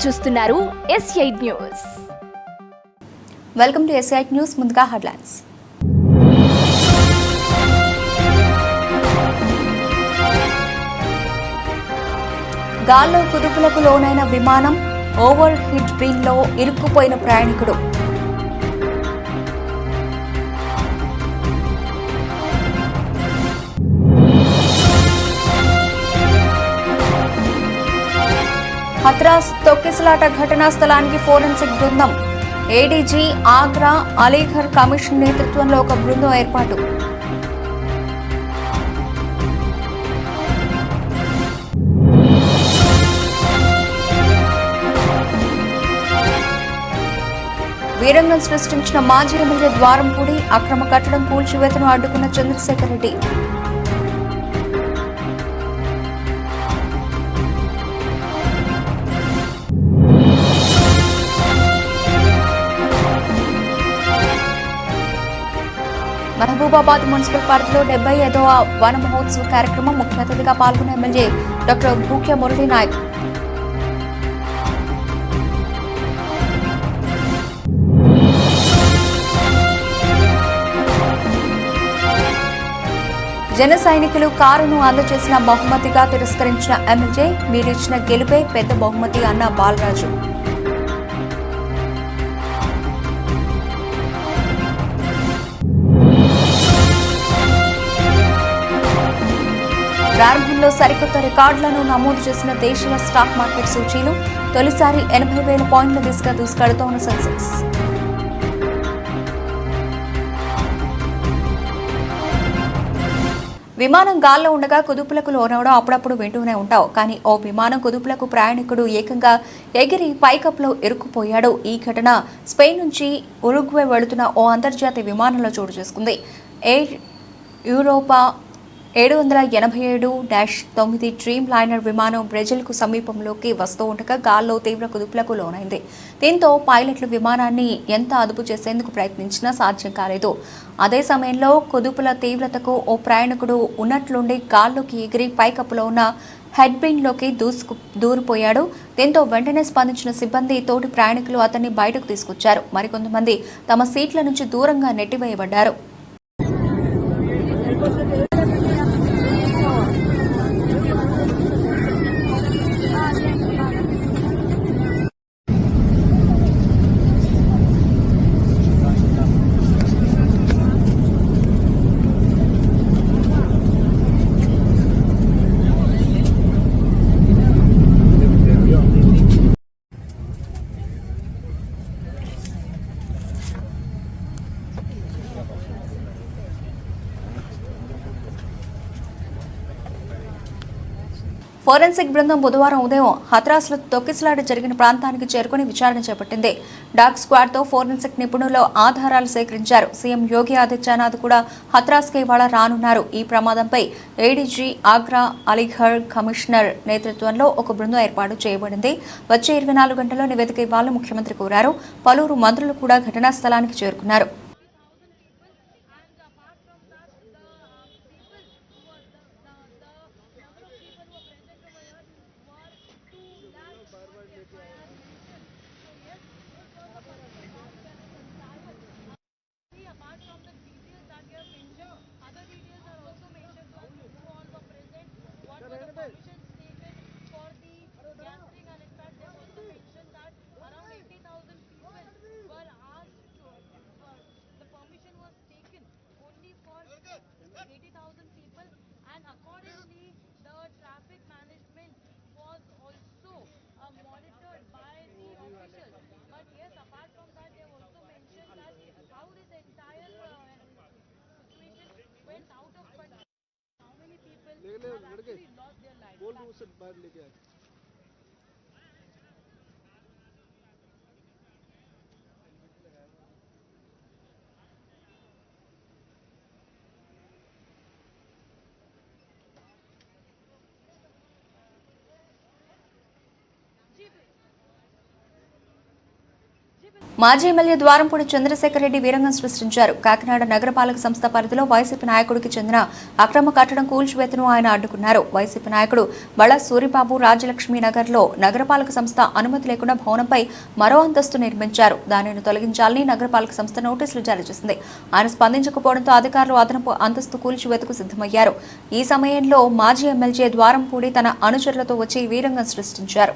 చూస్తున్నారు S8 news. Welcome to S8 news. ముందుగా headlines. గాల్లో కుదుపులకు లోనైన విమానం, ఓవర్ హీట్ బిన్లో ఇరుక్కుపోయిన ప్రయాణికుడు. హత్రాస్ తొక్కిసలాట ఘటనా స్థలానికి ఫోరెన్సిక్ బృందం. ఏడీజీ ఆగ్రా అలీఘర్ కమిషన్ నేతృత్వంలో ఒక బృందం ఏర్పాటు. వీరంగం సృష్టించిన మాజీ ఎమ్మెల్యే ద్వారంపూడి అక్రమ కట్టడం కూల్చివేతను అడ్డుకున్న చంద్రశేఖర్ రెడ్డి. మహబూబాబాద్ మున్సిపల్ పరిధిలో 75వ వన మహోత్సవ కార్యక్రమం. ముఖ్య అతిథిగా పాల్గొన్న ఎమ్మెల్యే డాక్టర్ భూక్య మురళీ నాయక్. జన సైనికులు కారును అందజేసిన బహుమతిగా తిరస్కరించిన ఎమ్మెల్యే. మీరిచ్చిన గెలుపే పెద్ద బహుమతి అన్న బాలరాజు. ప్రారంభంలో సరికొత్త రికార్డులను నమోదు చేసిన దేశీయ స్టాక్ మార్కెట్ సూచీలు. తొలిసారి 80,000 పాయింట్ల దిశగా దూసుకెడుతోన్న సెన్సెక్స్. విమానం గాల్లో ఉండగా కుదుపులకు లోనవడం అప్పుడప్పుడు వింటూనే ఉంటావు. కానీ ఓ విమానం కుదుపులకు ప్రయాణికుడు ఏకంగా ఎగిరి పైకప్లో ఇరుక్కుపోయాడు. ఈ ఘటన స్పెయిన్ నుంచి ఉరుగ్వే వెళుతున్న ఓ అంతర్జాతీయ విమానంలో చోటు చేసుకుంది. ఎయిర్ యూరోపా 787-9 డ్రీమ్ లైనర్ విమానం బ్రెజిల్కు సమీపంలోకి వస్తూ ఉండగా గాల్లో తీవ్ర కుదుపులకు లోనైంది. దీంతో పైలట్లు విమానాన్ని ఎంత అదుపు చేసేందుకు ప్రయత్నించినా సాధ్యం కాలేదు. అదే సమయంలో కుదుపుల తీవ్రతకు ఓ ప్రయాణికుడు ఉన్నట్లుండి గాల్లోకి ఎగిరి పైకప్పులో ఉన్న హెడ్ బిన్లోకి దూరిపోయాడు. దీంతో వెంటనే స్పందించిన సిబ్బంది, తోటి ప్రయాణికులు అతన్ని బయటకు తీసుకొచ్చారు. మరికొంతమంది తమ సీట్ల నుంచి దూరంగా నెట్టివేయబడ్డారు. ఫోరెన్సిక్ బృందం బుధవారం ఉదయం హత్రాస్లో తొక్కిసలాట జరిగిన ప్రాంతానికి చేరుకుని విచారణ చేపట్టింది. డాగ్ స్క్వాడ్తో ఫోరెన్సిక్ నిపుణులు ఆధారాలు సేకరించారు. సీఎం యోగి ఆదిత్యనాథ్ కూడా హత్రాస్కి ఇవాళ రానున్నారు. ఈ ప్రమాదంపై ఏడీజీ ఆగ్రా అలీఘర్ కమిషనర్ నేతృత్వంలో ఒక బృందం ఏర్పాటు చేయబడింది. వచ్చే 24 గంటల్లో నివేదిక ఇవ్వాలని ముఖ్యమంత్రి కోరారు. పలువురు మంత్రులు కూడా ఘటనా స్థలానికి చేరుకున్నారు. మాజీ ఎమ్మెల్యే ద్వారంపూడి చంద్రశేఖర్ రెడ్డి వీరంగం సృష్టించారు. కాకినాడ నగరపాలక సంస్థ పరిధిలో వైసీపీ నాయకుడికి చెందిన అక్రమ కట్టడం కూల్చివేతను ఆయన అడ్డుకున్నారు. వైసీపీ నాయకుడు బళ సూరిబాబు రాజలక్ష్మీ నగర్లో నగరపాలక సంస్థ అనుమతి లేకుండా భవనంపై మరో అంతస్తు నిర్మించారు. దానిని తొలగించాలని నగరపాలక సంస్థ నోటీసులు జారీ చేసింది. ఆయన స్పందించకపోవడంతో అధికారులు అదనపు అంతస్తు కూల్చివేతకు సిద్ధమయ్యారు. ఈ సమయంలో మాజీ ఎమ్మెల్యే ద్వారంపూడి తన అనుచరులతో వచ్చి వీరంగం సృష్టించారు.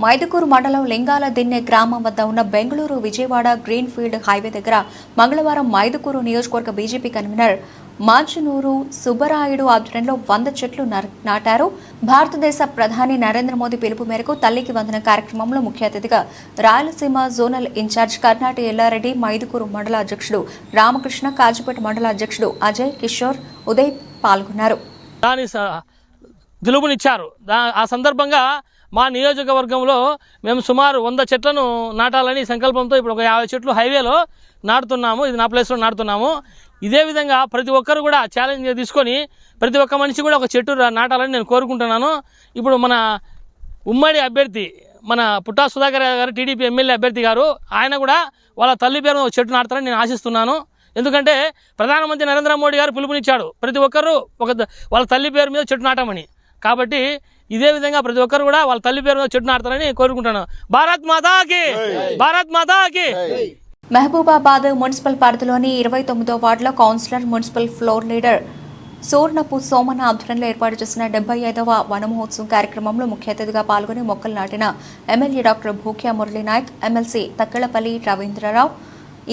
మైదుకూరు మండలం లింగాల దిన్నె గ్రామం వద్ద ఉన్న Bengaluru Vijayawada green field highway దగ్గర మంగళవారం మైదుకూరు నియోజకవర్గ బీజేపీ కన్వీనర్ మాంచునూరు సుబ్బరాయుడు ఆధ్వర్యంలో 100 చెట్లు నాటారు. భారతదేశ ప్రధాని నరేంద్ర మోదీ పిలుపు మేరకు తల్లికి వందన కార్యక్రమంలో ముఖ్య అతిథిగా రాయలసీమ జోనల్ ఇన్ఛార్జ్ కర్నాటి ఎల్లారెడ్డి, మైదుకూరు మండల అధ్యక్షుడు రామకృష్ణ, కాజీపేట మండల అధ్యక్షుడు అజయ్, కిషోర్, ఉదయ్ పాల్గొన్నారు. ఆ సందర్భంగా మా నియోజకవర్గంలో మేము సుమారు 100 చెట్లను నాటాలని సంకల్పంతో ఇప్పుడు ఒక 50 చెట్లు హైవేలో నాటుతున్నాము. ఇది నా ప్లేస్లో నాటుతున్నాము. ఇదే విధంగా ప్రతి ఒక్కరు కూడా ఛాలెంజ్ తీసుకొని ప్రతి ఒక్క మనిషి కూడా ఒక చెట్టు నాటాలని నేను కోరుకుంటున్నాను. ఇప్పుడు మన ఉమ్మడి అభ్యర్థి మన పుట్టా సుధాకర్ గారు, టీడీపీ ఎమ్మెల్యే అభ్యర్థి గారు, ఆయన కూడా వాళ్ళ తల్లి పేరున ఒక చెట్టు నాటుతారని నేను ఆశిస్తున్నాను. ఎందుకంటే ప్రధానమంత్రి నరేంద్ర మోడీ గారు పిలుపునిచ్చాడు ప్రతి ఒక్కరు వాళ్ళ తల్లి పేరు మీద చెట్టు నాటమని. కాబట్టి ఇదే విధంగా ప్రతి ఒక్కరు కూడా వాళ్ళ తల్లి పేరు మీద చెట్టు నాటుతారని కోరుకుంటున్నాను. భారత్ మాతాకి, భారత్ మాతాకి. మహబూబాబాద్ మున్సిపల్ పరిధిలోని 29వ వార్డులో councillor, municipal floor leader Surnapu Somanna ఆధ్వర్యంలో ఏర్పాటు చేసిన 75వ వన మహోత్సవం కార్యక్రమంలో ముఖ్య అతిథిగా పాల్గొని మొక్కలు నాటిన MLA doctor Bhukya Murali Naik, MLC Takkalapalli Ravindra Rao.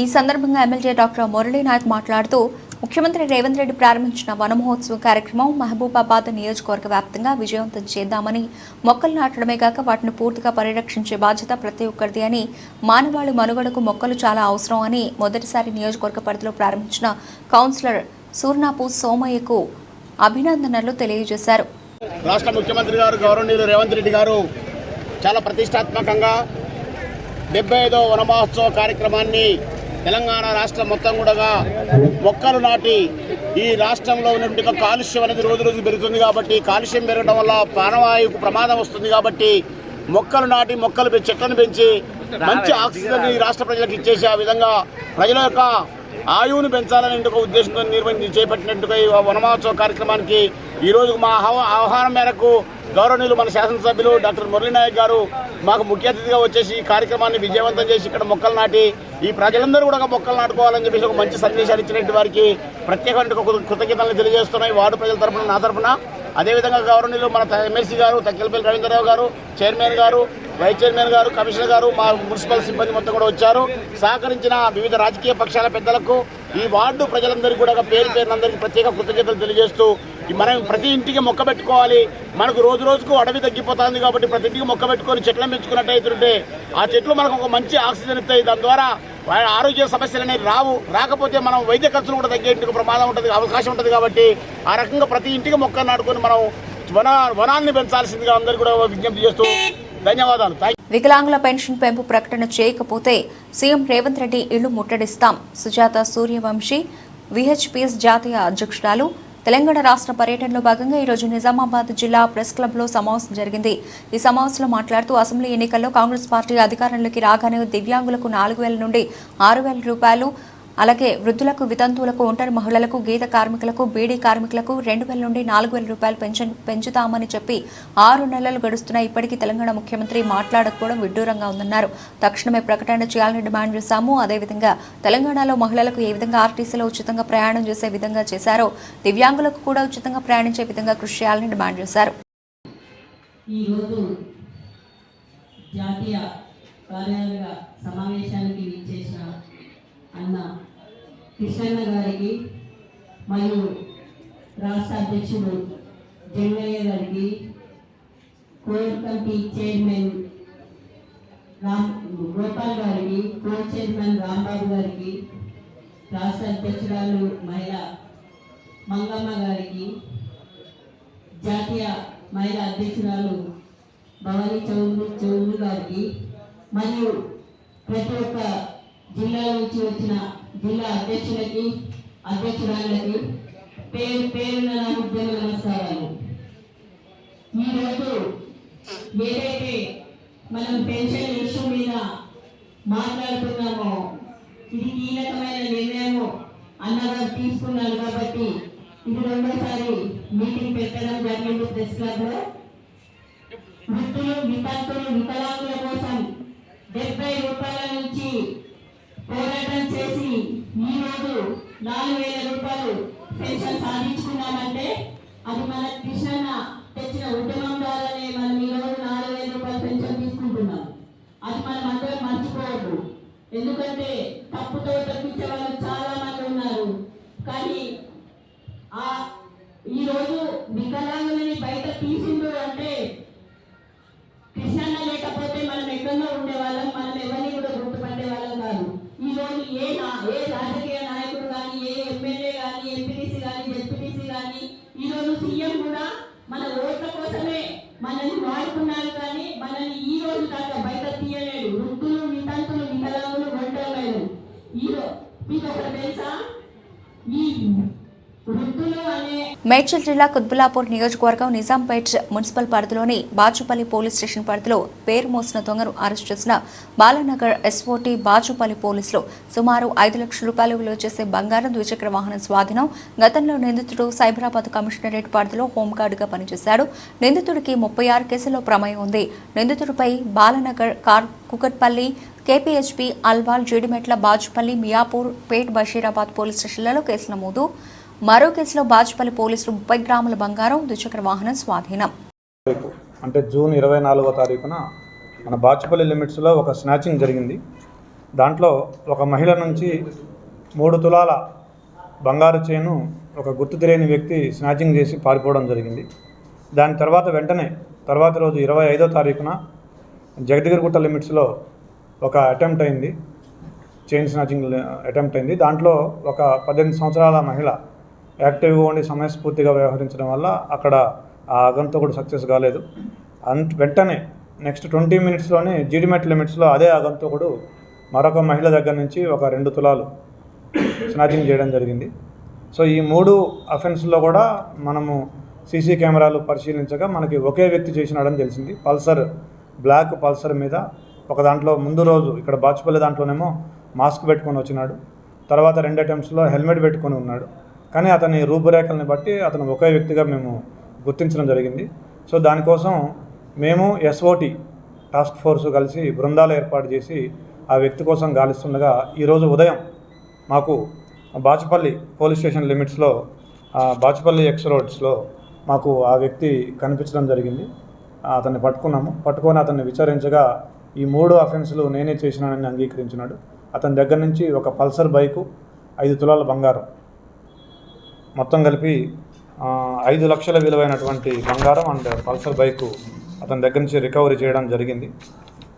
ఈ సందర్భంగా ఎమ్మెల్యే డాక్టర్ మురళీనాయక్ మాట్లాడుతూ ముఖ్యమంత్రి రేవంత్ రెడ్డి ప్రారంభించిన వన మహోత్సవం కార్యక్రమం మహబూబాబాద్ నియోజకవర్గ వ్యాప్తంగా విజయవంతం చేద్దామని, మొక్కలు నాటడమే కాక వాటిని పూర్తిగా పరిరక్షించే బాధ్యత ప్రతి ఒక్కరిది అని, మానవాళి మనుగడకు మొక్కలు చాలా అవసరం అని మొదటిసారి నియోజకవర్గ పరిధిలో ప్రారంభించిన కౌన్సిలర్ సూర్ణపు సోమయ్యకు అభినందనలు తెలియజేశారు. రాష్ట్ర ముఖ్యమంత్రి గారు గౌరవనీయులు రేవంత్ రెడ్డి గారు చాలా ప్రతిష్టాత్మకంగా 75వ వన మహోత్సవ కార్యక్రమాన్ని తెలంగాణ రాష్ట్రం మొత్తం కూడా మొక్కలు నాటి ఈ రాష్ట్రంలో ఉన్నటువంటి కాలుష్యం అనేది రోజు రోజు పెరుగుతుంది. కాబట్టి కాలుష్యం పెరగడం వల్ల ప్రాణవాయువుకు ప్రమాదం వస్తుంది. కాబట్టి మొక్కలు నాటి చెట్లను పెంచి మంచి ఆక్సిజన్ ఈ రాష్ట్ర ప్రజలకు ఇచ్చేసి ఆ విధంగా ప్రజల యొక్క ఆయువును పెంచాలనే ఒక ఉద్దేశంతో చేపట్టినట్టుగా ఈ వన మహోత్సవ కార్యక్రమానికి ఈరోజు మా ఆహ్వానం మేరకు గౌరవనీయులు మన శాసనసభ్యులు డాక్టర్ మురళీనాయక్ గారు మాకు ముఖ్య అతిథిగా వచ్చేసి ఈ కార్యక్రమాన్ని విజయవంతం చేసి ఇక్కడ మొక్కలు నాటి ఈ ప్రజలందరూ కూడా మొక్కలు నాటుకోవాలని చెప్పేసి ఒక మంచి సందేశాలు ఇచ్చినట్టు వారికి ప్రత్యేకమైన కృతజ్ఞతలు తెలియజేస్తున్నాయి వార్డు ప్రజల తరఫున, నా తరఫున. అదేవిధంగా గౌరవనీయులు మన ఎమ్మెల్సీ గారు తక్కెలపల్లి రవీంద్రరావు గారు, చైర్మన్ గారు, వైస్ చైర్మన్ గారు, కమిషనర్ గారు, మా మున్సిపల్ సిబ్బంది మొత్తం కూడా వచ్చారు. సహకరించిన వివిధ రాజకీయ పక్షాల పెద్దలకు, ఈ వార్డు ప్రజలందరికీ కూడా పేరునందరికీ ప్రత్యేక కృతజ్ఞతలు తెలియజేస్తూ మనం ప్రతి ఇంటికి మొక్క పెట్టుకోవాలి. మనకు రోజు రోజుకు అడవి తగ్గిపోతుంది. కాబట్టి ప్రతి ఇంటికి మొక్క పెట్టుకొని చెట్లను పెంచుకున్నట్టయితుంటే ఆ చెట్లు మనకు ఒక మంచి ఆక్సిజన్ ఇస్తాయి. దాని ద్వారా ఆరోగ్య సమస్యలు అనేవి రాకపోతే మనం వైద్య ఖర్చులు కూడా తగ్గేందుకు ప్రమాదం ఉంటుంది, అవకాశం ఉంటుంది. కాబట్టి ఆ రకంగా ప్రతి ఇంటికి మొక్క నాటుకొని మనం వనాన్ని పెంచాల్సిందిగా అందరూ కూడా విజ్ఞప్తి చేస్తూ ధన్యవాదాలు. వికలాంగుల పెన్షన్ పెంపు ప్రకటన చేయకపోతే సీఎం రేవంత్ రెడ్డి ఇళ్లు ముట్టడిస్తాం. సుజాత సూర్యవంశీ, విహెచ్పిఎస్ జాతీయ అధ్యక్షురాలు. తెలంగాణ రాష్ట్ర పర్యటనలో భాగంగా ఈరోజు నిజామాబాద్ జిల్లా ప్రెస్ క్లబ్లో సమావేశం జరిగింది. ఈ సమావేశంలో మాట్లాడుతూ అసెంబ్లీ ఎన్నికల్లో కాంగ్రెస్ పార్టీ అధికారంలోకి రాగానే దివ్యాంగులకు 4,000 నుండి 6,000 రూపాయలు, అలాగే వృద్ధులకు, వితంతువులకు, ఒంటరి మహిళలకు, గీత కార్మికులకు, బీడీ కార్మికులకు 2,000 నుండి 4,000 రూపాయలు పెన్షన్ పెంచుతామని చెప్పి 6 నెలలు గడుస్తున్నా ఇప్పటికీ తెలంగాణ ముఖ్యమంత్రి మాట్లాడకపోవడం విడ్డూరంగా ఉందన్నారు. తక్షణమే ప్రకటన చేయాలని డిమాండ్ చేశాము. అదేవిధంగా తెలంగాణలో మహిళలకు ఏ విధంగా ఆర్టీసీలో ఉచితంగా ప్రయాణం చేసే విధంగా చేశారో దివ్యాంగులకు కూడా ఉచితంగా ప్రయాణించే విధంగా కృషి చేయాలని డిమాండ్ చేశారు. ఈరోజు జాతీయ కార్యాలయ సమావేశానికి విచ్చేసిన అన్న కృష్ణన్న గారికి, మరియు రాష్ట్ర అధ్యక్షుడు జంగయ్య గారికి, కోర్ కమిటీ చైర్మన్ గోపాల్ గారికి, కోర్ చైర్మన్ రాంబాబు గారికి, రాష్ట్ర అధ్యక్షురాలు మహిళా మంగమ్మ గారికి, జాతీయ మహిళా అధ్యక్షురాలు భవానీ చౌదరి గారికి, మరియు ప్రతి ఒక్క జిల్లా నుంచి వచ్చిన జిల్లా అధ్యక్షులకి, అధ్యక్షురాలకి పేరు పేరున నా ఉద్యమ నమస్కారాలు. ఈరోజు ఏదైతే మనం పెన్షన్ ఇష్యూ మీద మాట్లాడుతున్నామో ఇది కీలకమైన నిర్ణయము అన్నగారు తీసుకున్నారు కాబట్టి ఇది రెండోసారి మీటింగ్ పెట్టడం జరిగింది ప్రెస్ క్లబ్ లో. వృద్ధులు, వితంతులు, వికలాంగుల కోసం 70 రూపాయల నుంచి పోరాటం చేసి ఈరోజు 4,000 రూపాయలు పెన్షన్ సాధించుకున్నామంటే అది మన కృష్ణన్న తెచ్చిన ఉద్యమం ద్వారానే మనం ఈరోజు 4,000 రూపాయల పెన్షన్ తీసుకుంటున్నాం. అది మనం అందరం మర్చిపోవద్దు. ఎందుకంటే తప్పుతో తప్పించే వాళ్ళు చాలా మంది ఉన్నారు. కానీ ఈరోజు వికలాంగులని బయట తీసిండు అంటే కృష్ణన్న లేకపోతే మనం ఎక్కడో ఉండేవాళ్ళం, మనం ఎవరిని కూడా గుర్తుపట్టే వాళ్ళం కాదు. ఈరోజు ఏ రాజకీయ నాయకుడు కానీ, ఏ ఎమ్మెల్యే కానీ, ఎంపీటీసీ కానీ, జెడ్పీటీసీ కానీ, ఈరోజు సీఎం కూడా మన ఓట్ల కోసమే మనల్ని వాడుకున్నారు. కానీ మనల్ని ఈ రోజు దాకా బయట తీయలేడు. వృద్ధులు, వితంతులు, వికలాంగులు, ఒంటరిలు. ఈరోజు మీకు ఒకటి తెలుసా, ఈ వృద్ధులు అనే మేడ్చల్ జిల్లా కుత్బుల్లాపూర్ నియోజకవర్గం నిజాంపేట్ మున్సిపల్ పరిధిలోని బాచుపల్లి పోలీస్ స్టేషన్ పరిధిలో పేరు మోసిన దొంగను అరెస్ట్ చేసిన బాలానగర్ ఎస్ఓటీ బాచుపల్లి పోలీసులు సుమారు 5 లక్షల రూపాయలు విలువ చేసే బంగారం, ద్విచక్ర వాహనం స్వాధీనం. గతంలో నిందితుడు సైబరాబాద్ కమిషనరేట్ పరిధిలో హోంగార్డుగా పనిచేశాడు. నిందితుడికి 36 కేసుల్లో ప్రమేయం ఉంది. నిందితుడిపై బాలానగర్, కుకట్పల్లి, కేపీహెచ్పీ, అల్వాల్, జీడిమెట్ల, బాచుపల్లి, మియాపూర్, పేట్, బషీరాబాద్ పోలీస్ స్టేషన్లలో కేసు నమోదు. మరో కేసులో బాచుపల్లి పోలీసులు 30 గ్రాముల బంగారం, ద్విచక్ర వాహనం స్వాధీనం. అంటే జూన్ 24వ తారీఖున మన బాచుపల్లి లిమిట్స్లో ఒక స్నాచింగ్ జరిగింది. దాంట్లో ఒక మహిళ నుంచి 3 తులాల బంగారు చైను ఒక గుర్తు తెలియని వ్యక్తి స్నాచింగ్ చేసి పారిపోవడం జరిగింది. దాని తర్వాత రోజు 25వ తారీఖున జగద్గిరిగుట్ట లిమిట్స్లో ఒక అటెంప్ట్ అయింది, చైన్ స్నాచింగ్ అటెంప్ట్ అయింది. దాంట్లో ఒక 18 సంవత్సరాల మహిళ యాక్టివ్గా ఉండి సమయస్ఫూర్తిగా వ్యవహరించడం వల్ల అక్కడ ఆ ఆగంతకుడు సక్సెస్ కాలేదు. వెంటనే నెక్స్ట్ 20 మినిట్స్లోనే జీడిమెట్ లిమిట్స్లో అదే ఆగంతకుడు మరొక మహిళ దగ్గర నుంచి ఒక 2 తులాలు స్నాచింగ్ చేయడం జరిగింది. సో ఈ 3 అఫెన్స్లో కూడా మనము సీసీ కెమెరాలు పరిశీలించగా మనకి ఒకే వ్యక్తి చేసినాడని తెలిసింది. బ్లాక్ పల్సర్ మీద ఒక దాంట్లో ముందు రోజు ఇక్కడ బాచుపల్లి దాంట్లోనేమో మాస్క్ పెట్టుకొని వచ్చినాడు. తర్వాత 2 అటెంప్ట్స్లో హెల్మెట్ పెట్టుకొని ఉన్నాడు. కానీ అతని రూపురేఖల్ని బట్టి అతను ఒకే వ్యక్తిగా మేము గుర్తించడం జరిగింది. సో దానికోసం మేము ఎస్ఓటీ టాస్క్ ఫోర్స్ కలిసి బృందాలు ఏర్పాటు చేసి ఆ వ్యక్తి కోసం గాలిస్తుండగా ఈరోజు ఉదయం మాకు బాచుపల్లి పోలీస్ స్టేషన్ లిమిట్స్లో బాచుపల్లి ఎక్స్ రోడ్స్లో మాకు ఆ వ్యక్తి కనిపించడం జరిగింది. అతన్ని పట్టుకొని అతన్ని విచారించగా ఈ 3 అఫెన్స్లు నేనే చేసినానని అంగీకరించినాడు. అతని దగ్గర నుంచి ఒక పల్సర్ బైకు, 5 తులాల బంగారం, మొత్తం కలిపి 5 లక్షల విలువైనటువంటి బంగారం అండ్ పల్సర్ బైకు అతని దగ్గర నుంచి రికవరీ చేయడం జరిగింది.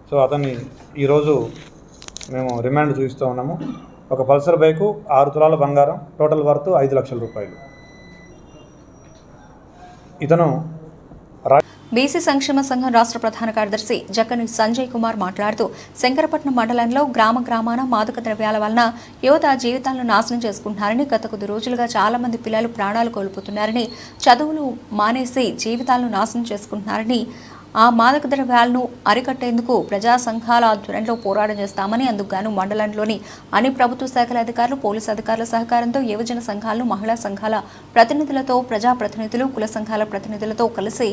సో అతన్ని ఈరోజు మేము రిమాండ్ చూపిస్తూ ఉన్నాము. ఒక పల్సర్ బైకు, 6 తులాల బంగారం, టోటల్ వర్త్ 5 లక్షల రూపాయలు. ఇతను బీసీ సంక్షేమ సంఘం రాష్ట్ర ప్రధాన కార్యదర్శి జక్కని సంజయ్ కుమార్ మాట్లాడుతూ శంకరపట్నం మండలంలో గ్రామాన మాదక ద్రవ్యాల వలన యువత జీవితాలను నాశనం చేసుకుంటున్నారని, గత కొద్ది రోజులుగా చాలా మంది పిల్లలు ప్రాణాలు కోల్పోతున్నారని, చదువులు మానేసి జీవితాలను నాశనం చేసుకుంటున్నారని, ఆ మాదక ద్రవ్యాలను అరికట్టేందుకు ప్రజా సంఘాల ఆధ్వర్యంలో పోరాటం చేస్తామని, అందుకుగాను మండలంలోని అన్ని ప్రభుత్వ శాఖల అధికారులు, పోలీసు అధికారుల సహకారంతో యువజన సంఘాలను, మహిళా సంఘాల ప్రతినిధులతో, ప్రజాప్రతినిధులు, కుల సంఘాల ప్రతినిధులతో కలిసి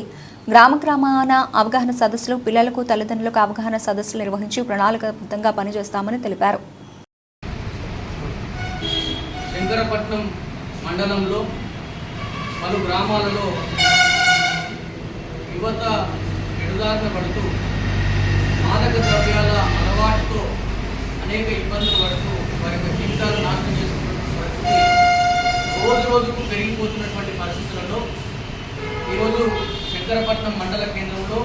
గ్రామాన అవగాహన సదస్సులు, పిల్లలకు, తల్లిదండ్రులకు అవగాహన సదస్సులు నిర్వహించి ప్రణాళికాబద్ధంగా పనిచేస్తామని తెలిపారు. శంకరపట్నం మండలంలో పలు గ్రామాలలో యువత ఎడుదారిన పడుతూ మాదక ద్రవ్యాల అలవాటుతో అనేక ఇబ్బందులు పడుతూ వారి యొక్క జీవితాలు నాశనం చేసుకుంటున్న పరిస్థితి రోజు రోజుకు పెరిగిపోతున్నటువంటి పరిస్థితులలో ఈరోజు శంకరపట్నం మండల కేంద్రంలో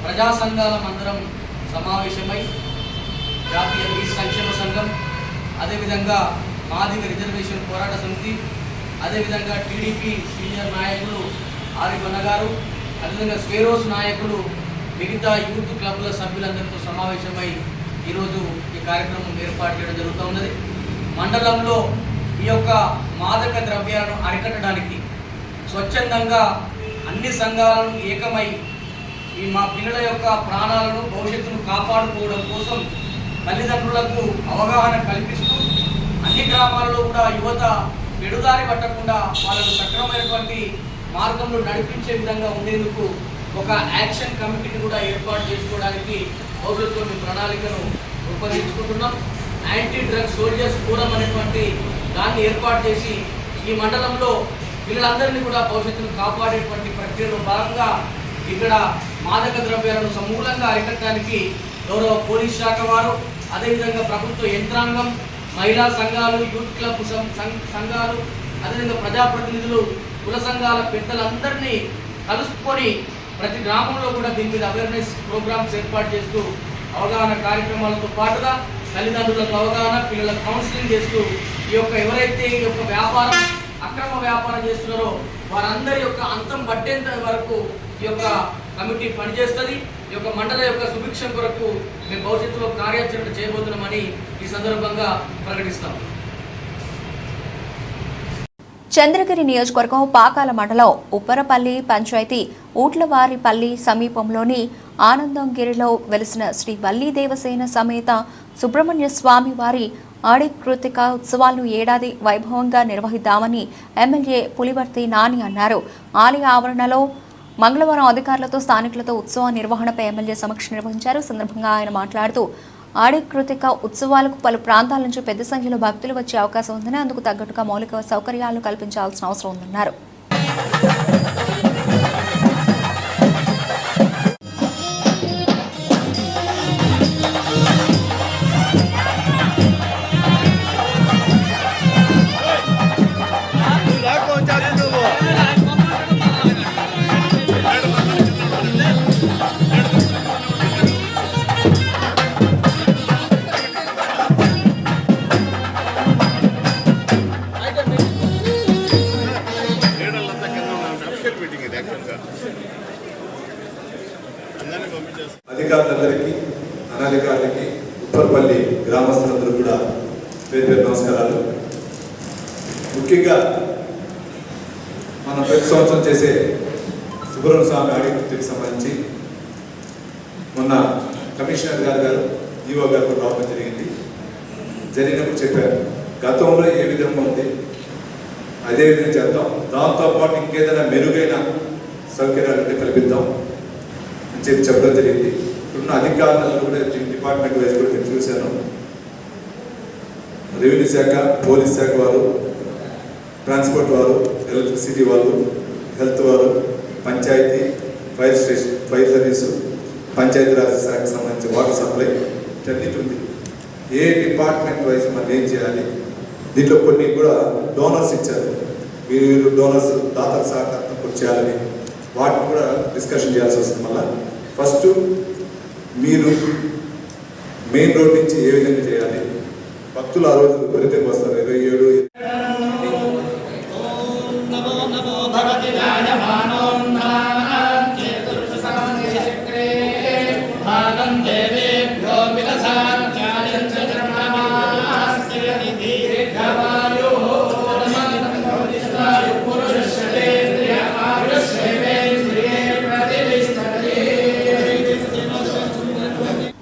ప్రజా సంఘాల మందిరం సమావేశమై జాతీయ బీసీ సంక్షేమ సంఘం, అదేవిధంగా మాదిగ రిజర్వేషన్ పోరాట సమితి, అదేవిధంగా టీడీపీ సీనియర్ నాయకులు ఆరిఫ్ అన్న గారు, అదేవిధంగా స్వేరోస్ నాయకులు, మిగతా యూత్ క్లబ్ల సభ్యులందరితో సమావేశమై ఈరోజు ఈ కార్యక్రమం ఏర్పాటు చేయడం జరుగుతూ ఉన్నది. మండలంలో ఈ యొక్క మాదక ద్రవ్యాలను అరికట్టడానికి స్వచ్ఛందంగా అన్ని సంఘాలను ఏకమై ఈ మా పిల్లల యొక్క ప్రాణాలను భవిష్యత్తును కాపాడుకోవడం కోసం తల్లిదండ్రులకు అవగాహన కల్పిస్తూ అన్ని గ్రామాలలో కూడా యువత పెడుదారి పట్టకుండా వాళ్ళకు సక్రమైనటువంటి మార్గంలో నడిపించే విధంగా ఉండేందుకు ఒక యాక్షన్ కమిటీని కూడా ఏర్పాటు చేసుకోవడానికి భవిష్యత్తులో ప్రణాళికను రూపొందించుకుంటున్నాం. యాంటీ డ్రగ్స్ సోల్జర్స్ ఫోరం అనేటువంటి దాన్ని ఏర్పాటు చేసి ఈ మండలంలో పిల్లలందరినీ కూడా భవిష్యత్తును కాపాడేటువంటి ప్రక్రియలో భాగంగా ఇక్కడ మాదక ద్రవ్యాలను సమూలంగా అరికట్టడానికి గౌరవ పోలీస్ శాఖ వారు, అదేవిధంగా ప్రభుత్వ యంత్రాంగం, మహిళా సంఘాలు, యూత్ క్లబ్ సంఘాలు, అదేవిధంగా ప్రజాప్రతినిధులు, కుల సంఘాల పెద్దలందరినీ కలుసుకొని ప్రతి గ్రామంలో కూడా దీని మీద అవేర్నెస్ ప్రోగ్రామ్స్ ఏర్పాటు చేస్తూ అవగాహన కార్యక్రమాలతో పాటుగా తల్లిదండ్రులకు అవగాహన, పిల్లలకు కౌన్సిలింగ్ చేస్తూ ఈ యొక్క ఎవరైతే ఈ యొక్క వ్యాపారం అక్రమ వ్యాపారం చేస్తున్నారో వారందరి యొక్క అంతం పట్టేంత వరకు ఈ యొక్క కమిటీ పనిచేస్తుంది. ఈ యొక్క మండల యొక్క సుభిక్షం కొరకు మేము భవిష్యత్తులో కార్యాచరణ చేయబోతున్నామని ఈ సందర్భంగా ప్రకటిస్తాం. చంద్రగిరి నియోజకవర్గం పాకాల మండలం ఉప్పరపల్లి పంచాయతీ ఊట్లవారిపల్లి సమీపంలోని ఆనందంగిరిలో వెలిసిన శ్రీ వల్లీ దేవసేన సమేత సుబ్రహ్మణ్య స్వామి వారి ఆడికృతిక ఉత్సవాలను ఏడాది వైభవంగా నిర్వహిద్దామని ఎమ్మెల్యే పులివర్తి నాని అన్నారు. ఆలయ ఆవరణలో మంగళవారం అధికారులతో స్థానికులతో ఉత్సవ నిర్వహణపై ఎమ్మెల్యే సమీక్ష నిర్వహించారు. సందర్భంగా ఆయన మాట్లాడుతూ ఆడికృతిక ఉత్సవాలకు పలు ప్రాంతాల నుంచి పెద్ద సంఖ్యలో భక్తులు వచ్చే అవకాశం ఉందని, అందుకు తగ్గట్టుగా మౌలిక సౌకర్యాలను కల్పించాల్సిన అవసరం ఉందన్నారు. అధికారులందరికీ, అనధికారులకి, ఉప్పర్పల్లి గ్రామస్తులందరూ కూడా పేరు పేరు నమస్కారాలు. ముఖ్యంగా మనం ప్రతి సంవత్సరం చేసే సుబ్రహ్మణ్య స్వామి ఆడికి సంబంధించి మొన్న కమిషనర్ గారు ఈఓ గారు కూడా రావడం జరిగినప్పుడు చెప్పారు, గతంలో ఏ విధంగా ఉంది అదే విధంగా చేద్దాం, దాంతోపాటు ఇంకేదైనా మెరుగైన సౌకర్యాలు కల్పిద్దాం అని చెప్పడం జరిగింది. ఇప్పుడున్న అధికారులను కూడా డిపార్ట్మెంట్ వైజ్ కూడా నేను చూశాను. రెవెన్యూ శాఖ, పోలీస్ శాఖ వారు, ట్రాన్స్పోర్ట్ వారు, ఎలక్ట్రిసిటీ వాళ్ళు, హెల్త్ వారు, పంచాయతీ, ఫైర్ స్టేషన్, ఫైర్ సర్వీసు, పంచాయతీరాజ్ శాఖకు సంబంధించి వాటర్ సప్లై అన్నిటి ఉంది. ఏ డిపార్ట్మెంట్ వైజ్ మనం ఏం చేయాలి, దీంట్లో కొన్ని కూడా డోనర్స్ ఇచ్చారు, మీరు డోనర్స్ దాతల సహకారం చేయాలని వాటిని కూడా డిస్కషన్ చేయాల్సి వస్తుంది. మళ్ళీ ఫస్ట్ మీరు మెయిన్ రోడ్ నుంచి ఏ విధంగా చేయాలి, భక్తులు ఆ రోజు విపరీతంగా వస్తారు. 27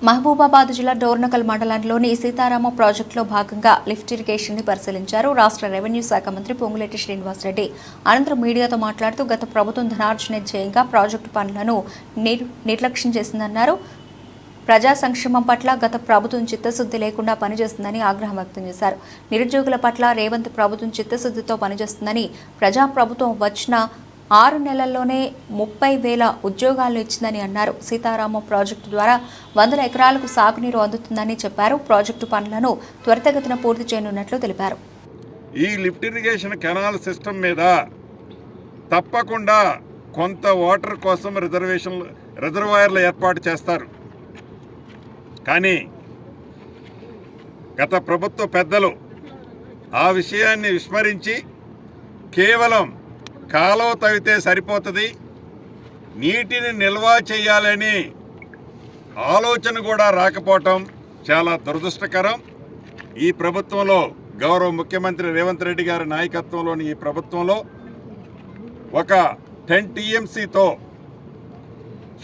మహబూబాబాద్ జిల్లా డోర్నకల్ మండలంలోని సీతారామ ప్రాజెక్టులో భాగంగా లిఫ్ట్ ఇరిగేషన్ ని పరిశీలించారు. రాష్ట్ర రెవెన్యూ శాఖ మంత్రి పొంగులేటి శ్రీనివాసరెడ్డి అనంతరం మీడియాతో మాట్లాడుతూ గత ప్రభుత్వం ధనార్జన ధ్యేయంగా ప్రాజెక్టు పనులను నిర్లక్ష్యం చేసిందన్నారు. ప్రజా సంక్షేమం పట్ల గత ప్రభుత్వం చిత్తశుద్ధి లేకుండా పనిచేస్తుందని ఆగ్రహం వ్యక్తం చేశారు. నిరుద్యోగుల పట్ల రేవంత్ ప్రభుత్వం చిత్తశుద్ధితో పనిచేస్తుందని, ప్రజా ప్రభుత్వం వచ్చిన 6 నెలల్లోనే 30,000 ఉద్యోగాలను ఇచ్చిందని అన్నారు. సీతారామ ప్రాజెక్టు ద్వారా 100 ఎకరాలకు సాగునీరు అందుతుందని చెప్పారు. ప్రాజెక్టు పనులను త్వరితగతిన పూర్తి చేయనున్నట్లు తెలిపారు. ఈ లిఫ్ట్ ఇరిగేషన్ కెనాల్ సిస్టమ్ మీద తప్పకుండా కొంత వాటర్ కోసం రిజర్వాయర్లు ఏర్పాటు చేస్తారు. కానీ గత ప్రభుత్వ పెద్దలు ఆ విషయాన్ని విస్మరించి కేవలం కాలువ తవ్వితే సరిపోతుంది, నీటిని నిల్వ చేయాలని ఆలోచన కూడా రాకపోవటం చాలా దురదృష్టకరం. ఈ ప్రభుత్వంలో గౌరవ ముఖ్యమంత్రి రేవంత్ రెడ్డి గారి నాయకత్వంలోని ఈ ప్రభుత్వంలో ఒక 10 TMCతో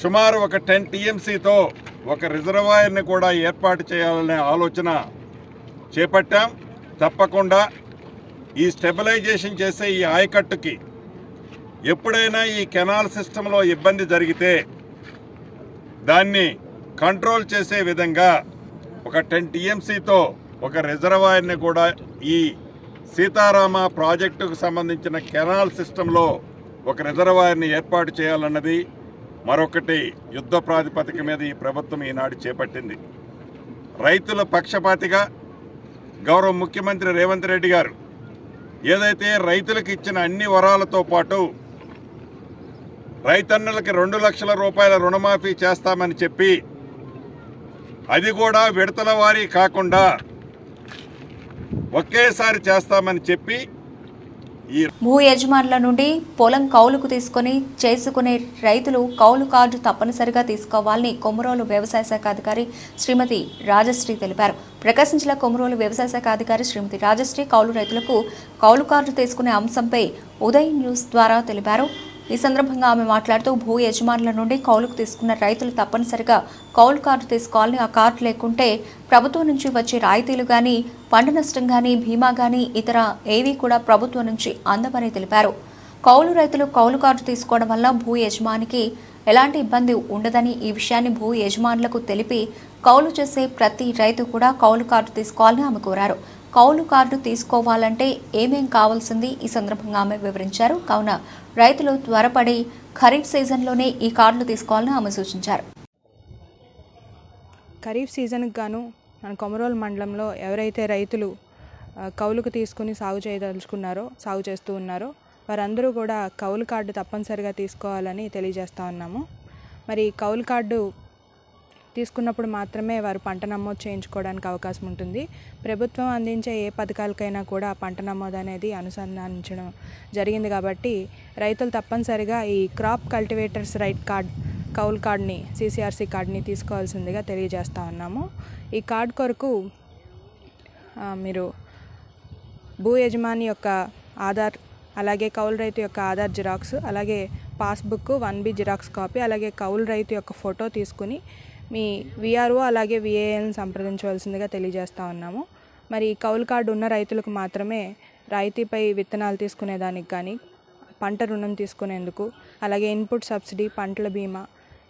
సుమారు ఒక 10 TMCతో ఒక రిజర్వాయర్ని కూడా ఏర్పాటు చేయాలనే ఆలోచన చేపట్టాం. తప్పకుండా ఈ స్టెబిలైజేషన్ చేసే ఈ ఆయకట్టుకి ఎప్పుడైనా ఈ కెనాల్ సిస్టంలో ఇబ్బంది జరిగితే దాన్ని కంట్రోల్ చేసే విధంగా ఒక 10 TMCతో ఒక రిజర్వాయర్ని కూడా ఈ సీతారామ ప్రాజెక్టుకు సంబంధించిన కెనాల్ సిస్టంలో ఒక రిజర్వాయర్ని ఏర్పాటు చేయాలన్నది మరొకటి యుద్ధ ప్రాతిపదిక మీద ఈ ప్రభుత్వం ఈనాడు చేపట్టింది. రైతుల పక్షపాతిగా గౌరవ ముఖ్యమంత్రి రేవంత్ రెడ్డి గారు ఏదైతే రైతులకు ఇచ్చిన అన్ని వరాలతో పాటు రైతన్నలకి 2 లక్షల రూపాయల రుణమాఫీ చేస్తామని చెప్పి అది కూడా విడతల వారీ కాకుండా ఒకేసారి చేస్తామని చెప్పి భూ యజమానుల నుండి పొలం కౌలుకు తీసుకుని చేసుకునే రైతులు కౌలు కార్డు తప్పనిసరిగా తీసుకోవాలని కొమరోలు వ్యవసాయ శాఖ అధికారి శ్రీమతి రాజశ్రీ తెలిపారు. ప్రకాశం జిల్లా కొమరోలు వ్యవసాయ శాఖ అధికారి శ్రీమతి రాజశ్రీ కౌలు రైతులకు కౌలు కార్డు తీసుకునే అంశంపై ఉదయ్ న్యూస్ ద్వారా తెలిపారు. ఈ సందర్భంగా ఆమె మాట్లాడుతూ భూ యజమానుల నుండి కౌలుకు తీసుకున్న రైతులు తప్పనిసరిగా కౌలు కార్డు తీసుకోవాలని, ఆ కార్డు లేకుంటే ప్రభుత్వం నుంచి వచ్చే రాయితీలు కానీ, పంట నష్టం కానీ, బీమా కానీ ఇతర ఏవీ కూడా ప్రభుత్వం నుంచి అందవని తెలిపారు. కౌలు రైతులు కౌలు కార్డు తీసుకోవడం వల్ల భూ యజమానికి ఎలాంటి ఇబ్బంది ఉండదని, ఈ విషయాన్ని భూ యజమానులకు తెలిపి కౌలు చేసే ప్రతి రైతు కూడా కౌలు కార్డు తీసుకోవాలని ఆమె కోరారు. కౌలు కార్డు తీసుకోవాలంటే ఏమేం కావాల్సింది ఈ సందర్భంగా ఆమె వివరించారు. కావున రైతులు త్వరపడి ఖరీఫ్ సీజన్లోనే ఈ కార్డులు తీసుకోవాలని ఆమె సూచించారు. ఖరీఫ్ సీజన్కి గాను మన కొమరోలు మండలంలో ఎవరైతే రైతులు కౌలుకు తీసుకుని సాగు చేస్తూ ఉన్నారో వారందరూ కూడా కౌలు కార్డు తప్పనిసరిగా తీసుకోవాలని తెలియజేస్తూ ఉన్నాము. మరి కౌలు కార్డు తీసుకున్నప్పుడు మాత్రమే వారు పంట నమోదు చేయించుకోవడానికి అవకాశం ఉంటుంది. ప్రభుత్వం అందించే ఏ పథకాలకైనా కూడా పంట నమోదు అనేది అనుసంధానించడం జరిగింది కాబట్టి రైతులు తప్పనిసరిగా ఈ క్రాప్ కల్టివేటర్స్ రైట్ కార్డ్ కౌలు కార్డ్ని CCRC కార్డ్ని తీసుకోవాల్సిందిగా తెలియజేస్తూ ఉన్నాము. ఈ కార్డ్ కొరకు మీరు భూ యజమాని యొక్క ఆధార్, అలాగే కౌలు రైతు యొక్క ఆధార్ జిరాక్స్, అలాగే పాస్బుక్ 1B జిరాక్స్ కాపీ, అలాగే కౌలు రైతు యొక్క ఫోటో తీసుకుని మీ VRO అలాగే VAN సంప్రదించవలసిందిగా తెలియజేస్తూ ఉన్నాము. మరి కౌలు కార్డు ఉన్న రైతులకు మాత్రమే రాయితీపై విత్తనాలు తీసుకునేదానికి కానీ, పంట రుణం తీసుకునేందుకు, అలాగే ఇన్పుట్ సబ్సిడీ, పంటల బీమా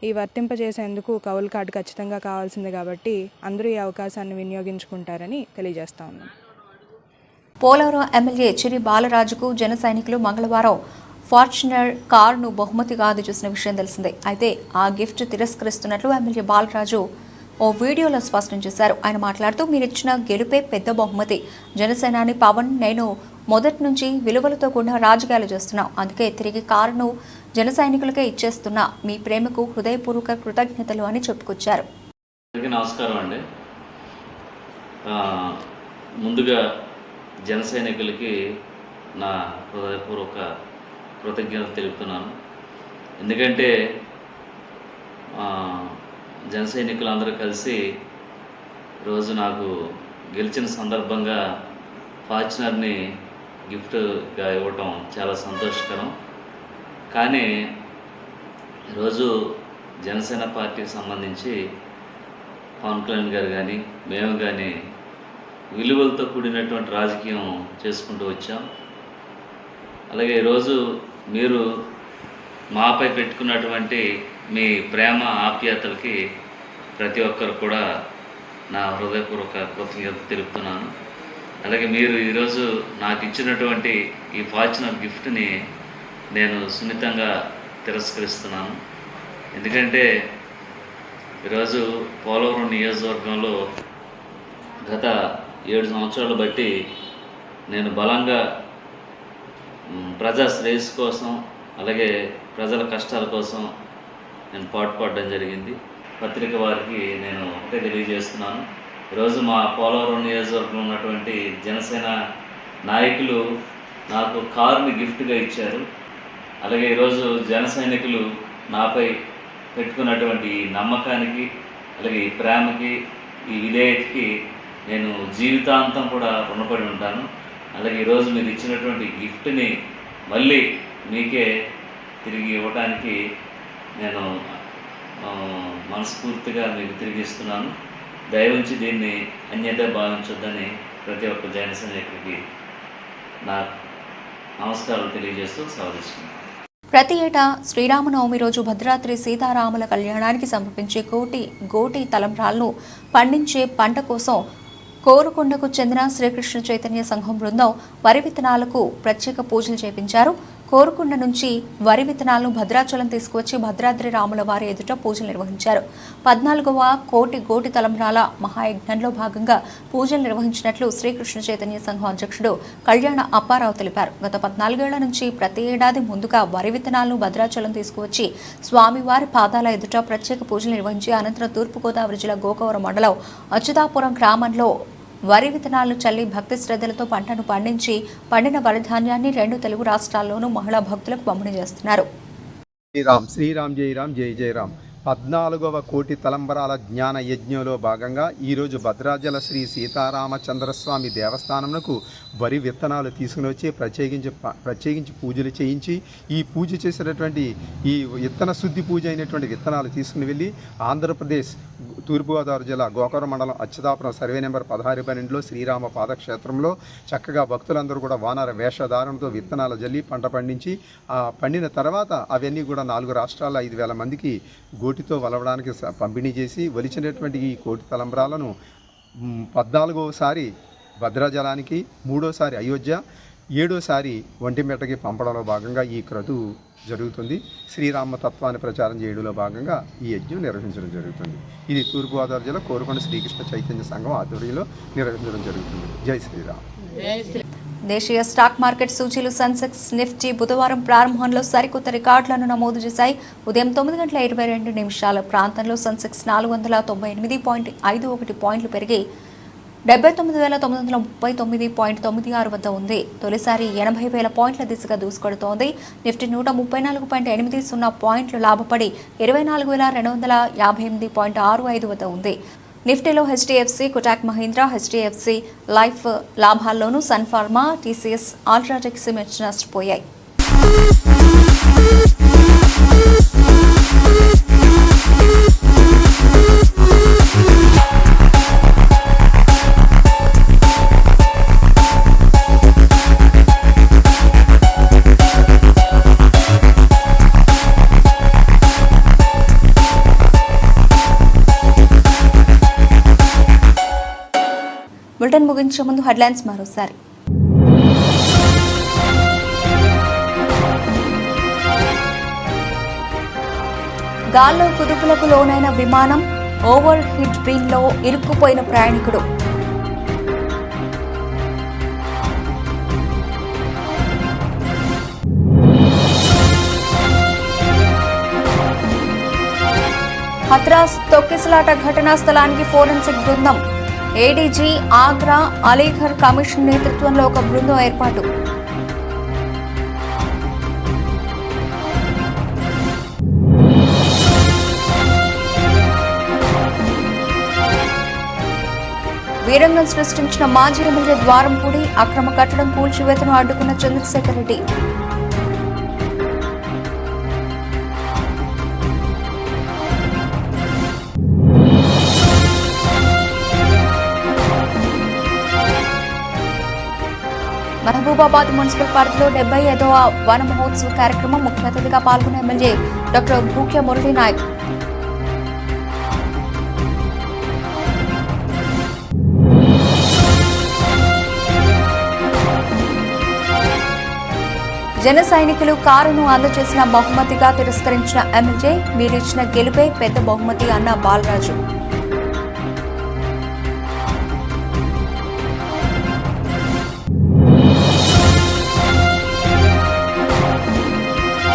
ఈ వర్తింపజేసేందుకు కౌలు కార్డు ఖచ్చితంగా కావాల్సింది కాబట్టి అందరూ ఈ అవకాశాన్ని వినియోగించుకుంటారని తెలియజేస్తా ఉన్నాం. పోలవరం ఎమ్మెల్యే చిరి బాలరాజుకు జన సైనికులు మంగళవారం ఫార్చునర్ కారును బహుమతిగా అందజేసిన విషయం తెలిసిందే. అయితే ఆ గిఫ్ట్ తిరస్కరిస్తున్నట్లు ఎమ్మెల్యే బాలరాజు ఓ వీడియోలో స్పష్టం చేశారు. ఆయన మాట్లాడుతూ మీరిచ్చిన గెలుపే పెద్ద బహుమతి. జనసేనాని పవన్ నేను మొదటి నుంచి విలువలతో కూడా రాజకీయాలు చేస్తున్నాం, అందుకే తిరిగి కారును జన సైనికులకే ఇచ్చేస్తున్నా, మీ ప్రేమకు హృదయపూర్వక కృతజ్ఞతలు అని చెప్పుకొచ్చారు. నమస్కారం అండి. ముందుగా జన సైనికులకి నా హృదయపూర్వక కృతజ్ఞతలు తెలుపుతున్నాను. ఎందుకంటే జన సైనికులందరూ కలిసి రోజు నాకు గెలిచిన సందర్భంగా ఫార్చునర్ని గిఫ్ట్గా ఇవ్వటం చాలా సంతోషకరం. కానీ ఈరోజు జనసేన పార్టీకి సంబంధించి పవన్ కళ్యాణ్ గారు కానీ మేము కానీ విలువలతో కూడినటువంటి రాజకీయం చేసుకుంటూ వచ్చాం. అలాగే ఈరోజు మీరు మాపై పెట్టుకున్నటువంటి మీ ప్రేమ ఆప్యాయతలకి ప్రతి ఒక్కరు కూడా నా హృదయపూర్వక కృతజ్ఞత తెలుపుతున్నాను. అలాగే మీరు ఈరోజు నాకు ఇచ్చినటువంటి ఈ ఫార్చునర్ గిఫ్ట్ని నేను సున్నితంగా తిరస్కరిస్తున్నాను. ఎందుకంటే ఈరోజు పోలవరం నియోజకవర్గంలో గత 7 సంవత్సరాలు బట్టి నేను బలంగా ప్రజా శ్రేయస్సు కోసం అలాగే ప్రజల కష్టాల కోసం నేను పాటుపడడం జరిగింది. పత్రిక వారికి నేను ఒకటే తెలియజేస్తున్నాను, ఈరోజు మా పోలవరం నియోజకవర్గంలో ఉన్నటువంటి జనసేన నాయకులు నాకు కారుని గిఫ్ట్గా ఇచ్చారు. అలాగే ఈరోజు జన సైనికులు నాపై పెట్టుకున్నటువంటి నమ్మకానికి అలాగే ఈ ప్రేమకి ఈ విధేయతకి నేను జీవితాంతం కూడా రుణపడి ఉంటాను. అలాగే ఈరోజు మీరు ఇచ్చినటువంటి గిఫ్ట్ని మళ్ళీ మీకే తిరిగి ఇవ్వడానికి నేను మనస్ఫూర్తిగా మీకు తిరిగి ఇస్తున్నాను. దయవుంచి దీన్ని అన్యత భావించొద్దని ప్రతి ఒక్క జన సైనికుడికి నా నమస్కారాలు తెలియజేస్తూ సెలవు. ప్రతి ఏటా శ్రీరామనవమి రోజు భద్రాద్రి సీతారాముల కళ్యాణానికి సమర్పించే గోటి తలంబ్రాలను పండించే పంట కోసం కోరుకొండకు చెందిన శ్రీకృష్ణ చైతన్య సంఘం బృందం వరి విత్తనాలకు ప్రత్యేక పూజలు చేపించారు. కోరుకొండ నుంచి వరి విత్తనాలను భద్రాచలం తీసుకువచ్చి భద్రాద్రి రాముల వారి ఎదుట పూజలు నిర్వహించారు. 14వ గోటి తలంబ్రాల మహాయజ్ఞంలో భాగంగా పూజలు నిర్వహించినట్లు శ్రీకృష్ణ చైతన్య సంఘం అధ్యక్షుడు కళ్యాణ అప్పారావు తెలిపారు. గత 14 ఏళ్ల నుంచి ప్రతి ఏడాది ముందుగా వరి విత్తనాలను భద్రాచలం తీసుకువచ్చి స్వామివారి పాదాల ఎదుట ప్రత్యేక పూజలు నిర్వహించి అనంతరం తూర్పుగోదావరి జిల్లా గోకవరం మండలం అచ్యుతాపురం గ్రామంలో వరి విత్తనాలను చల్లి భక్తి శ్రద్ధలతో పంటను పండించి పండిన వరిధాన్యాన్ని 2 తెలుగు రాష్ట్రాల్లోనూ మహిళా భక్తులకు పంపిణీ చేస్తున్నారు. శ్రీరామ్ జై రామ్ జై జై రామ్. 14వ కోటి తలంబరాల జ్ఞాన యజ్ఞంలో భాగంగా ఈరోజు భద్రాచల శ్రీ సీతారామచంద్రస్వామి దేవస్థానంకు వరి విత్తనాలు తీసుకుని వచ్చి ప్రత్యేకించి పూజలు చేయించి ఈ పూజ చేసినటువంటి ఈ విత్తన శుద్ధి పూజ అయినటువంటి విత్తనాలు తీసుకుని వెళ్ళి ఆంధ్రప్రదేశ్ తూర్పుగోదావరి జిల్లా గోకవరం మండలం అచ్యుతాపురం సర్వే నెంబర్ 16/12లో శ్రీరామ పాదక్షేత్రంలో చక్కగా భక్తులందరూ కూడా వానర వేషధారణతో విత్తనాలు జల్లి పంట పండించి పండిన తర్వాత అవన్నీ కూడా 4 రాష్ట్రాల 5,000 మందికి గోటితో వలవడానికి పంపిణీ చేసి వలిచినటువంటి ఈ కోటి తలంబ్రాలను 14వసారి భద్రాచలానికి, 3వసారి అయోధ్య, 7వసారి ఒంటిమిట్టకి పంపడంలో భాగంగా ఈ క్రతువు జరుగుతుంది. శ్రీరామ తత్వాన్ని ప్రచారం చేయడంలో భాగంగా ఈ యజ్ఞం నిర్వహించడం జరుగుతుంది. ఇది తూర్పుగోదావరి జిల్లా కోరుకొండ శ్రీకృష్ణ చైతన్య సంఘం ఆధ్వర్యంలో నిర్వహించడం జరుగుతుంది. జై శ్రీరామ్. దేశీయ స్టాక్ మార్కెట్ సూచీలు సెన్సెక్స్, నిఫ్టీ బుధవారం ప్రారంభంలో సరికొత్త రికార్డులను నమోదు చేశాయి. ఉదయం 9:22 ప్రాంతంలో సెన్సెక్స్ 498.51 పాయింట్లు పెరిగి 79,939.96 వద్ద ఉంది. తొలిసారి 80,000 పాయింట్ల దిశగా దూసుకొడుతోంది. నిఫ్టీ 134.80 పాయింట్లు లాభపడి 24,258.65 వద్ద ఉంది. నిఫ్టీలో హెచ్డిఎఫ్సి, కొటాక్ మహీంద్రా, హెచ్డిఎఫ్సి లైఫ్ లాభాల్లోనూ సన్ ఫార్మా, టీసీఎస్, అల్ట్రాటెక్ సిమెంట్స్ నష్టపోయాయి. బులెటిన్ ముగించే ముందు హెడ్లైన్స్ మరోసారి. గాల్లో కుదుపులకు లోనైన విమానం, ఓవర్ హీట్ బ్రీన్లో ఇరుక్కుపోయిన ప్రయాణికుడు. హత్రాస్ తొక్కిసలాట ఘటనా స్థలానికి ఫోరెన్సిక్ బృందం. ఏడీజీ ఆగ్రా అలీఘర్ కమిషన్ నేతృత్వంలో ఒక బృందం ఏర్పాటు. వీరంగం సృష్టించిన మాజీ ఎమ్మెల్యే ద్వారంపూడి, అక్రమ కట్టడం కూల్చివేతను అడ్డుకున్న చంద్రశేఖర్ రెడ్డి. మహబూబాబాద్ మున్సిపల్ పార్కులో 75వ వన మహోత్సవ కార్యక్రమం. ముఖ్య అతిథిగా పాల్గొన్న ఎమ్మెల్యే డాక్టర్ భూక్య మురళీ నాయక్. జన సైనికులు కారును అందజేసిన బహుమతిగా తిరస్కరించిన ఎమ్మెల్యే. మీరిచ్చిన గెలుపే పెద్ద బహుమతి అన్న బాలరాజు.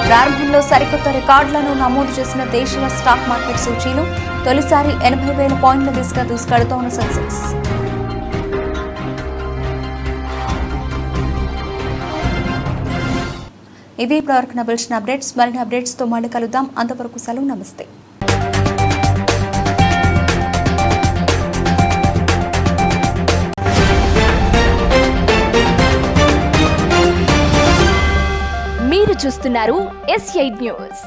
ప్రారంభంలో సరికొత్త రికార్డులను నమోదు చేసిన దేశీయ స్టాక్ మార్కెట్ సూచీలు తొలిసారి 80,000 పాయింట్ల దిశగా దూసుకెడుతోన్న సెన్సెక్స్. ఇవి ఇప్పటివరకు నబిల్చిన అప్డేట్స్. మరిన్ని అప్డేట్స్తో మళ్ళీ కలుద్దాం. అంతవరకు సెలవు. నమస్తే. మీరు చూస్తున్నారు S8 న్యూస్.